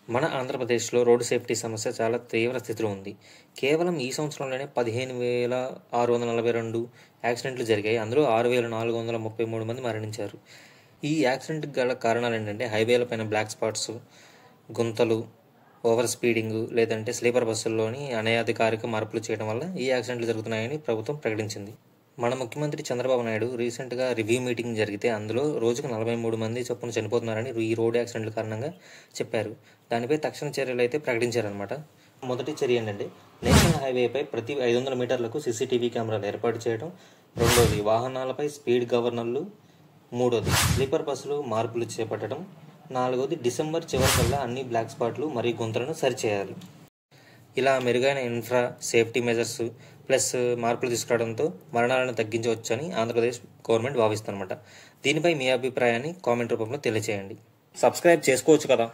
మన ఆంధ్రప్రదేశ్లో road safety సమస్య చాలా తీవ్ర స్థితిలో ఉంది. కేవలం ఈ సంవత్సరంలోనే 15,642 యాక్సిడెంట్లు జరిగాయి. అందులో 6,433 మంది మరణించారు. ఈ యాక్సిడెంట్కి గల కారణాలు ఏంటంటే హైవేలపైన బ్లాక్ స్పాట్స్, గుంతలు, ఓవర్ స్పీడింగ్ లేదంటే స్లీపర్ బస్సుల్లోని అనధికారిక మార్పులు చేయడం వల్ల ఈ యాక్సిడెంట్లు జరుగుతున్నాయని ప్రభుత్వం ప్రకటించింది. మన ముఖ్యమంత్రి చంద్రబాబు నాయుడు రీసెంట్గా రివ్యూ మీటింగ్ జరిగితే అందులో రోజుకు 43 మంది చొప్పున చనిపోతున్నారని ఈ రోడ్ యాక్సిడెంట్ల కారణంగా చెప్పారు. దానిపై తక్షణ చర్యలు అయితే ప్రకటించారనమాట. మొదటి చర్య ఏంటంటే నేషనల్ హైవేపై ప్రతి 500 మీటర్లకు సీసీటీవీ కెమెరాలు ఏర్పాటు చేయడం. రెండోది వాహనాలపై స్పీడ్ గవర్నర్లు. మూడోది స్లీపర్ బస్సులు మార్పులు చేపట్టడం. నాలుగోది డిసెంబర్ చివరికల్లా అన్ని బ్లాక్ స్పాట్లు మరియు గుంతలను సరిచేయాలి. ఇలా మెరుగైన ఇన్ఫ్రా, సేఫ్టీ మెజర్స్ ప్లస్ మార్పులు తీసుకురావడంతో మరణాలను తగ్గించవచ్చని ఆంధ్రప్రదేశ్ గవర్నమెంట్ భావిస్తుందన్నమాట. దీనిపై మీ అభిప్రాయాన్ని కామెంట్ రూపంలో తెలియజేయండి. సబ్స్క్రైబ్ చేసుకోవచ్చు కదా.